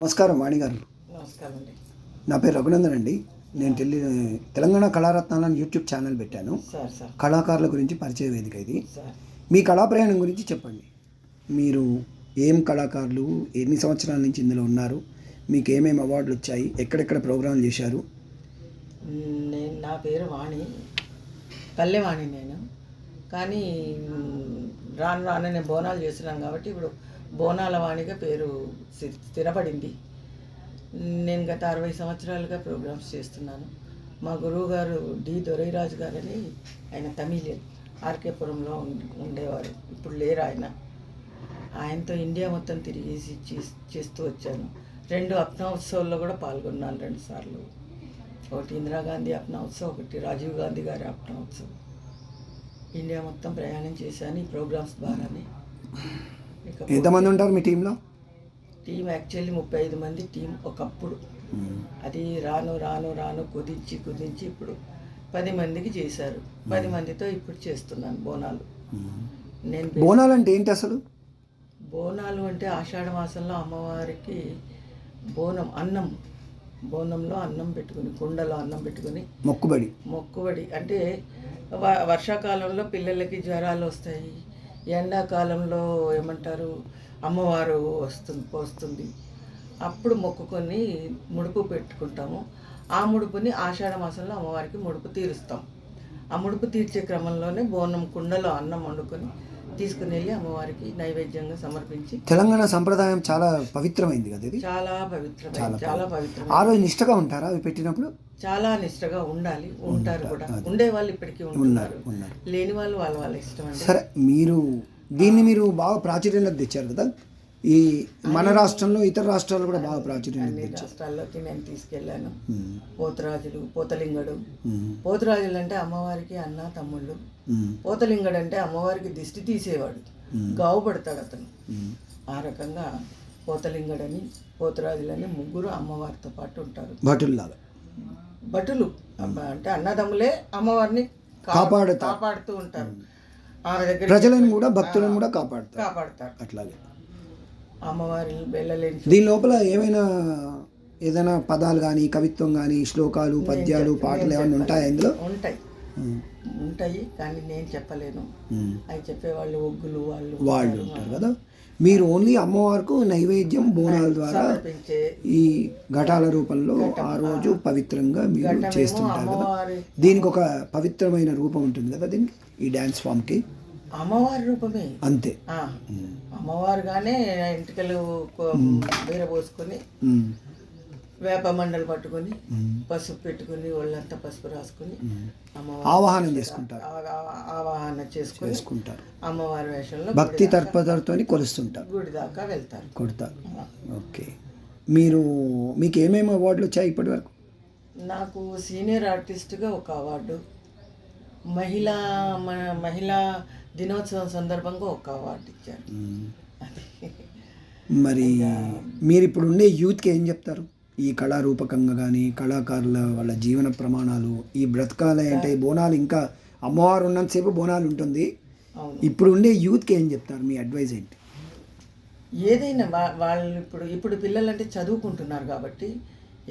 నమస్కారం వాణి గారు. నమస్కారం అండి. నా పేరు రఘునందన్ అండి. నేను తెలంగాణ కళారత్నాలను యూట్యూబ్ ఛానల్ పెట్టాను. కళాకారుల గురించి పరిచయ వేదిక ఇది. మీ కళా ప్రయాణం గురించి చెప్పండి. మీరు ఏం కళాకారులు, ఎన్ని సంవత్సరాల నుంచి ఇందులో ఉన్నారు, మీకు ఏమేమి అవార్డులు వచ్చాయి, ఎక్కడెక్కడ ప్రోగ్రాంలు చేశారు? నా పేరు వాణి, పల్లెవాణి. నేను కానీ రాను రాను నేను బోనాలు చేస్తున్నాను కాబట్టి ఇప్పుడు బోనాల వాణిగా పేరు స్థిరపడింది. నేను గత 60 సంవత్సరాలుగా ప్రోగ్రామ్స్ చేస్తున్నాను. మా గురువు గారు డి దొరైరాజు గారని, ఆయన తమిళియన్, ఆర్కేపురంలో ఉండేవారు. ఇప్పుడు లేరు ఆయన. ఆయనతో ఇండియా మొత్తం తిరిగేసి చేస్తూ వచ్చాను. 2 అప్నా ఉత్సవాల్లో కూడా పాల్గొన్నాను 2 సార్లు. ఒకటి ఇందిరాగాంధీ అప్నా ఉత్సవం, ఒకటి రాజీవ్ గాంధీ గారి అప్నా ఉత్సవం. ఇండియా మొత్తం ప్రయాణం చేశాను ఈ ప్రోగ్రామ్స్ ద్వారానే. ఎంతమంది ఉంటారు మీ టీంలో? టీం యాక్చువల్లీ 35 మంది టీం ఒకప్పుడు. అది రాను రాను రాను కుదించి ఇప్పుడు 10 మందికి చేశారు. 10 మందితో ఇప్పుడు చేస్తున్నాను బోనాలు. బోనాలు అంటే ఏంటి అసలు? బోనాలు అంటే ఆషాఢ మాసంలో అమ్మవారికి బోనంలో అన్నం పెట్టుకుని, కుండలో అన్నం పెట్టుకుని మొక్కుబడి అంటే వర్షాకాలంలో పిల్లలకి జ్వరాలు వస్తాయి, ఎండాకాలంలో ఏమంటారు అమ్మవారు పోస్తుంది, అప్పుడు మొక్కుకొని ముడుపు పెట్టుకుంటాము. ఆ ముడుపుని ఆషాఢ మాసంలో అమ్మవారికి ముడుపు తీరుస్తాం. ఆ ముడుపు తీర్చే క్రమంలోనే బోనం కుండలో అన్నం వండుకొని తీసుకుని వెళ్ళి అమ్మవారికి నైవేద్యంగా సమర్పించి. తెలంగాణ సంప్రదాయం చాలా పవిత్రమైంది కదా ఇది. చాలా పవిత్రం. ఆ రోజు నిష్టగా ఉంటారా అవి పెట్టినప్పుడు? చాలా నిష్టగా ఉండాలి, ఉంటారు కూడా. ఉండే వాళ్ళు ఇప్పటికీ ఉన్నారు, లేని వాళ్ళు వాళ్ళ ఇష్టం అండి. సరే, దీన్ని మీరు బాగా ప్రాచుర్యంలోకి తెచ్చారు కదా. ఈ మన రాష్ట్రంలో, ఇతర రాష్ట్రాల్లో కూడా బాగా ప్రాచుర్యం. అన్ని రాష్ట్రాల్లోకి నేను తీసుకెళ్ళాను. పోతలింగడు. పోతురాజులు అంటే అమ్మవారికి అన్న తమ్ముళ్ళు. పోతలింగడు అంటే అమ్మవారికి దిష్టి తీసేవాడు, గావు పడతాడు అతను. ఆ రకంగా పోతలింగడని, పోతురాజులని ముగ్గురు అమ్మవారితో పాటు ఉంటారు. భటులు అంటే అన్నదమ్ములే అమ్మవారిని కాపాడుతూ ఉంటారు. ఆమె దగ్గర ప్రజలను కూడా, భక్తులను కూడా కాపాడుతారు. అట్లాగే అమ్మవారి వెళ్ళలేని. దీని లోపల ఏదైనా పదాలు కానీ, కవిత్వం కానీ, శ్లోకాలు, పద్యాలు, పాటలు ఏమైనా ఉంటాయా ఇందులో? ఉంటాయి కానీ నేను చెప్పలేను. అవి చెప్పేవాళ్ళు ఒగ్గులు వాళ్ళు ఉంటారు కదా. మీరు ఓన్లీ అమ్మవారికి నైవేద్యం బోనాల ద్వారా ఈ ఘటాల రూపంలో ఆ రోజు పవిత్రంగా మీరు చేస్తుంటారు కదా. దీనికి ఒక పవిత్రమైన రూపం ఉంటుంది కదా దీనికి, ఈ డ్యాన్స్ ఫామ్కి. అమ్మవారి రూపమే అంతే. అమ్మవారుగానే ఇంటికలు బీరబోసుకొని, వేప మండలు పట్టుకొని, పసుపు పెట్టుకుని, ఒళ్ళంతా పసుపు రాసుకుని ఆవాహనం చేసుకుంటారు. ఆవాహన చేసుకుంటారు. అమ్మవారి వేషంలో భక్తి తత్పరతతో కొలుస్తుంటారు, గుడి దాకా కొడతారు. ఓకే. మీకు ఏమేమి అవార్డులు వచ్చాయి ఇప్పటి వరకు? నాకు సీనియర్ ఆర్టిస్ట్గా ఒక అవార్డు, మహిళా దినోత్సవం సందర్భంగా ఒక అవార్డు ఇచ్చారు. మరి మీరు ఇప్పుడు ఉండే యూత్కి ఏం చెప్తారు? ఈ కళారూపకంగా కానీ, కళాకారుల వాళ్ళ జీవన ప్రమాణాలు, ఈ బ్రతకాలి అంటే బోనాలు, ఇంకా అమ్మవారు ఉన్నంతసేపు బోనాలు ఉంటుంది. ఇప్పుడు ఉండే యూత్కి ఏం చెప్తారు? మీ అడ్వైజ్ ఏంటి? ఏదైనా వాళ్ళు ఇప్పుడు పిల్లలంటే చదువుకుంటున్నారు కాబట్టి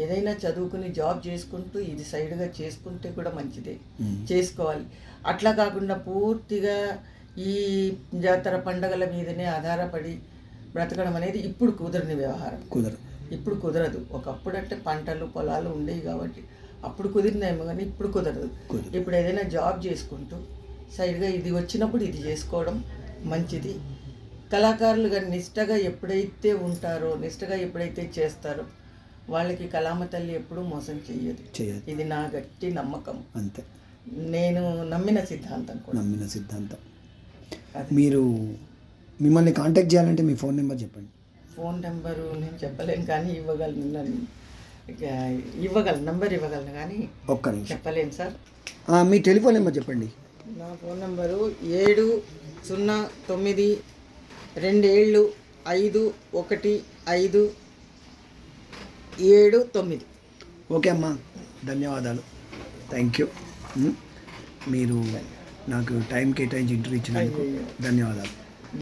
ఏదైనా చదువుకుని జాబ్ చేసుకుంటూ ఇది సైడ్గా చేసుకుంటే కూడా మంచిదే, చేసుకోవాలి. అట్లా కాకుండా పూర్తిగా ఈ జాతర పండగల మీదనే ఆధారపడి బ్రతకడం అనేది ఇప్పుడు కుదరని వ్యవహారం. ఇప్పుడు కుదరదు. ఒకప్పుడు అంటే పంటలు పొలాలు ఉండేవి కాబట్టి అప్పుడు కుదిరినాయేమో కానీ ఇప్పుడు కుదరదు. ఇప్పుడు ఏదైనా జాబ్ చేసుకుంటూ సైడ్గా ఇది వచ్చినప్పుడు ఇది చేసుకోవడం మంచిది. కళాకారులుగా నిష్టగా ఎప్పుడైతే ఉంటారో, నిష్టగా ఎప్పుడైతే చేస్తారో వాళ్ళకి కళామ తల్లి ఎప్పుడూ మోసం చెయ్యదు. ఇది నా గట్టి నమ్మకం. అంతే, నేను నమ్మిన సిద్ధాంతం. మీరు మిమ్మల్ని కాంటాక్ట్ చేయాలంటే మీ ఫోన్ నెంబర్ చెప్పండి. ఫోన్ నెంబరు నేను చెప్పలేను కానీ ఇవ్వగలను నంబర్ కానీ ఒక్క నిమిషం చెప్పలేను సార్. మీ టెలిఫోన్ నెంబర్ చెప్పండి. నా ఫోన్ నెంబరు 7092521579. ఓకే అమ్మా, ధన్యవాదాలు. Thank you. మీరు నాకు టైం కేటాయించి ఇంటర్వ్యూ ఇచ్చినందుకు ధన్యవాదాలు.